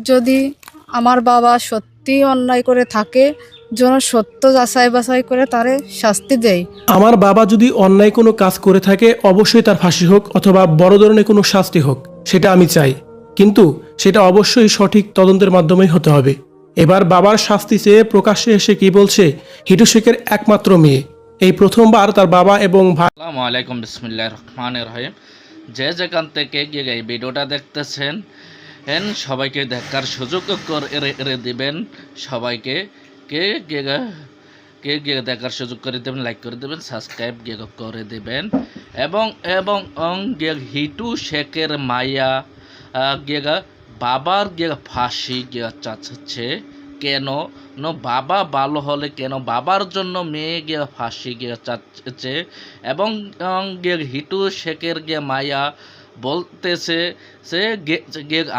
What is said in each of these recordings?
যদি আমার বাবা সত্যি অন্যায় করে থাকে, যেন সত্য যাচাই বাছাই করে তারে শাস্তি দেয়। আমার বাবা যদি অন্যায় কোনো কাজ করে থাকে অবশ্যই তার ফাঁসি হোক অথবা বড় ধরনের কোনো শাস্তি হোক, সেটা আমি চাই। কিন্তু সেটা অবশ্যই সঠিক তদন্তের মাধ্যমেই হতে হবে। এবার বাবার শাস্তি চেয়ে প্রকাশ্যে এসে কি বলছে হিটু শেখের একমাত্র মেয়ে। এই প্রথমবার তার বাবা এবং ভাই। আসসালামু আলাইকুম, বিসমিল্লাহির রহমানির রহিম। যে যেখান থেকে গিয়ে এই ভিডিওটা দেখতেছেন সবাইকে দেখার সুযোগ করে দিবেন। সবাইকে কে গিয়ে কে গিয়ে দেখার সুযোগ করে দেবেন, লাইক করে দেবেন, সাবস্ক্রাইব গিয়ে করে দেবেন। এবং এবং গিয়ে হিটু শেখের মাইয়া গিয়ে বাবার গিয়ে ফাঁসি গিয়ে চাচ্ছে কেন? বাবা ভালো হলে কেন বাবার জন্য মেয়ে গিয়ে ফাঁসি গিয়ে চাচ্ছে? এবং হিটু শেখের গিয়ে মায়া বলতেছে সে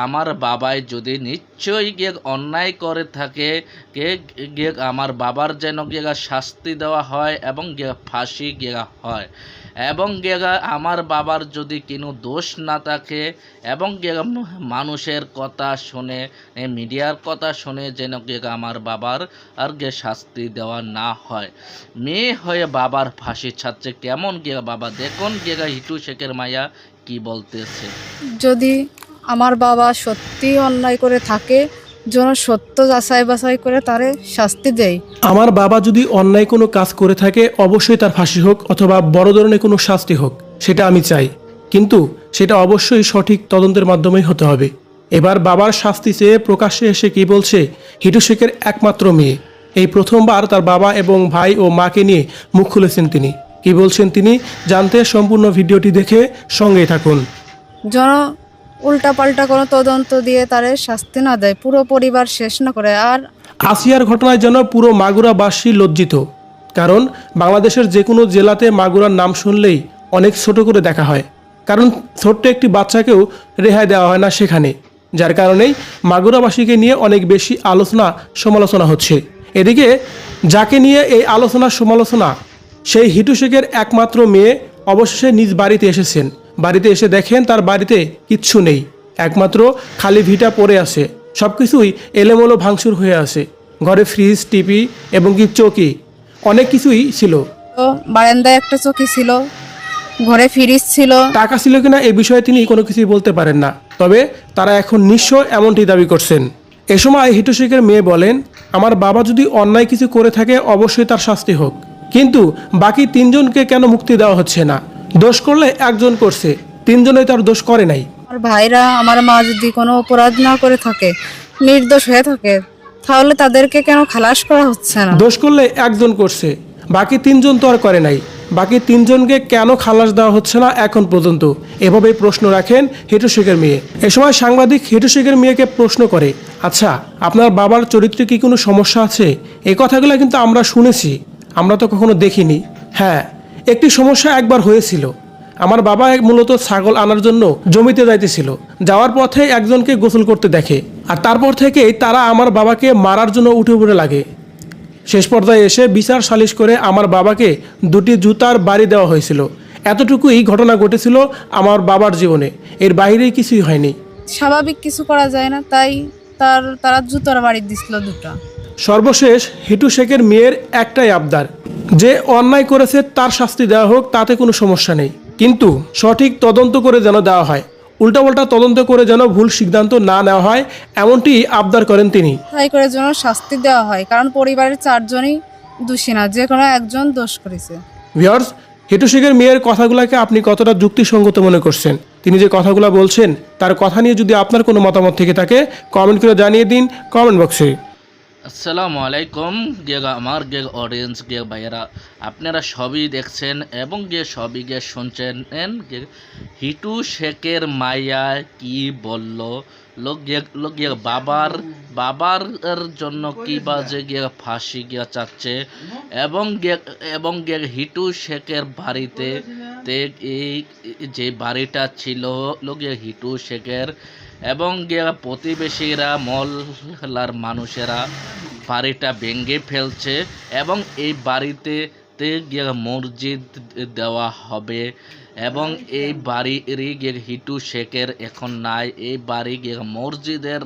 আমার বাবাই যদি নিশ্চয়ই অন্যায় করে থাকে আমার বাবার যেন শাস্তি দেওয়া হয় এবং ফাঁসি হয়। এবং আমার বাবার যদি কোনো দোষ না থাকে এবং মানুষের কথা শুনে, মিডিয়ার কথা শুনে যেন আমার বাবার আর শাস্তি দেওয়া না হয়। মেয়ে হয়ে বাবার ফাঁসি ছাড়ছে কেমন বাবা? দেখুন হিটু শেখের মায়া কি বলতেছে। যদি আমার বাবা সত্যি অন্যায় করে থাকে, যেন সত্য যাচাই বাছাই করে তারে শাস্তি দেয়। আমার বাবা যদি অন্যায় কোনো কাজ করে থাকে অবশ্যই তার ফাঁসি হোক অথবা বড় ধরনের কোনো শাস্তি হোক, সেটা আমি চাই। কিন্তু সেটা অবশ্যই সঠিক তদন্তের মাধ্যমেই হতে হবে। এবার বাবার শাস্তি চেয়ে প্রকাশ্যে এসে কি বলছে হিটু শেখের একমাত্র মেয়ে। এই প্রথমবার তার বাবা এবং ভাই ও মাকে নিয়ে মুখ খুলেছেন তিনি। কি বলছেন তিনি জানতে সম্পূর্ণ ভিডিওটি দেখে সঙ্গেই থাকুন। যেন উল্টাপাল্টা কোনো তদন্ত দিয়ে তারে শাস্তি না দেয়, পুরো পরিবার শেষ না করে। আর আসিয়ার ঘটনায় যেন পুরো মাগুরাবাসী লজ্জিত। কারণ বাংলাদেশের যে কোনো জেলাতে মাগুরার নাম শুনলেই অনেক ছোট করে দেখা হয়, কারণ ছোট্ট একটি বাচ্চাকেও রেহাই দেওয়া হয় না সেখানে। যার কারণেই মাগুরাবাসীকে নিয়ে অনেক বেশি আলোচনা সমালোচনা হচ্ছে। এদিকে যাকে নিয়ে এই আলোচনা সমালোচনা, সেই হিটু শেখের একমাত্র মেয়ে অবশেষে নিজ বাড়িতে এসেছেন। বাড়িতে এসে দেখেন তার বাড়িতে কিচ্ছু নেই, একমাত্র খালি ভিটা পড়ে আছে। সব কিছুই এলোমেলো ভাঙচুর হয়ে আছে। ঘরে ফ্রিজ, টিভি এবং কি চৌকি, অনেক কিছুই ছিল। তো বারান্দায় একটা চৌকি ছিল, ঘরে ফ্রিজ ছিল। টাকা ছিল কিনা এই বিষয়ে তিনি কোনো কিছুই বলতে পারেন না, তবে তারা এখন নিঃস্ব এমনটি দাবি করছেন। এ সময় হিটু শেখের মেয়ে বলেন, আমার বাবা যদি অন্যায় কিছু করে থাকে অবশ্যই তার শাস্তি হোক, কিন্তু বাকি তিনজনকে কেন মুক্তি দেওয়া হচ্ছে না? দোষ করলে একজন করছে, তিনজনেই তার দোষ করে নাই। আমার ভাইরা, আমার মা যদি কোনো অপরাধ না করে থাকে, নির্দোষ হয়ে থাকে, তাহলে তাদেরকে কেন খালাস করা হচ্ছে না? দোষ করলে একজন করছে, বাকি তিনজন তো আর করে নাই। বাকি তিনজনকে কেন খালাস দেওয়া হচ্ছে না এখন পর্যন্ত? এভাবেই প্রশ্ন রাখেন হিটু শেখের মেয়ে। এ সময় সাংবাদিক হিটু শেখের মেয়েকে প্রশ্ন করে, আচ্ছা আপনার বাবার চরিত্রে কি কোনো সমস্যা আছে? এই কথাগুলো কিন্তু আমরা শুনেছি, আমরা তো কখনো দেখিনি। হ্যাঁ, একটি সমস্যা একবার হয়েছিল। আমার বাবা মূলত ছাগল আনার জন্য জমিতে যাইতেছিল, যাওয়ার পথে একজনকে গোসল করতে দেখে, আর তারপর থেকেই তারা আমার বাবাকে মারার জন্য উঠে পড়ে লাগে। শেষ পর্যায়ে এসে বিচার সালিশ করে আমার বাবাকে দুটি জুতার বাড়ি দেওয়া হয়েছিল। এতটুকুই ঘটনা ঘটেছিল আমার বাবার জীবনে, এর বাইরেই কিছুই হয়নি। স্বাভাবিক কিছু করা যায় না, তাই তারা জুতোর বাড়ি দিছিল দুটো। সর্বশেষ হিটু শেখের মেয়ের একটাই আবদার, যে অন্যায় করেছে তার শাস্তি দেওয়া হোক, তাতে কোনো সমস্যা নেই, কিন্তু সঠিক তদন্ত করে যেন দেওয়া হয়। উল্টাপাল্টা তদন্ত করে যেন ভুল সিদ্ধান্ত না নেওয়া হয়, এমনটি আবদার করেন তিনি। তাই করে যেন শাস্তি দেওয়া হয়, কারণ পরিবারের চারজনই দোষী না, যে কোনো একজন দোষ করেছে। ভিউয়ার্স, হিটু শেখের মেয়ের কথাগুলোকে আপনি কতটা যুক্তিসঙ্গত মনে করছেন? তিনি যে কথাগুলো বলছেন তার কথা নিয়ে যদি আপনার কোনো মতামত থেকে থাকে কমেন্ট করে জানিয়ে দিন কমেন্ট বক্সে। আসসালামু আলাইকুম আমার অডিয়েন্স ভাইয়েরা, আপনারা সবই দেখছেন এবং সবই শুনছেন। হিটু শেখের মাইয়া কি বলল, লোক বাবার জন্য কি বাজে ফাঁসি চাচ্ছে। এবং হিটু শেখের বাড়িতে এই যে বাড়িটা ছিল হিটু শেখের, এবং প্রতিবেশীরা, মহল্লার মানুষেরা বাড়িটা ভেঙে ফেলছে এবং এই বাড়িতে মসজিদ দেওয়া হবে। এবং এই বাড়ির হিটু শেখের এখন নাই, এই বাড়ি মসজিদের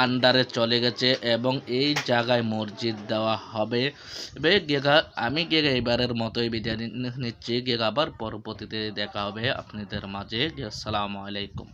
আন্ডারে চলে গেছে এবং এই জায়গায় মসজিদ দেওয়া হবে। আমি এবারের মতোই বিদায় নিচ্ছি, আবার পরবর্তীতে দেখা হবে আপনাদের মাঝে। আসসালামু আলাইকুম।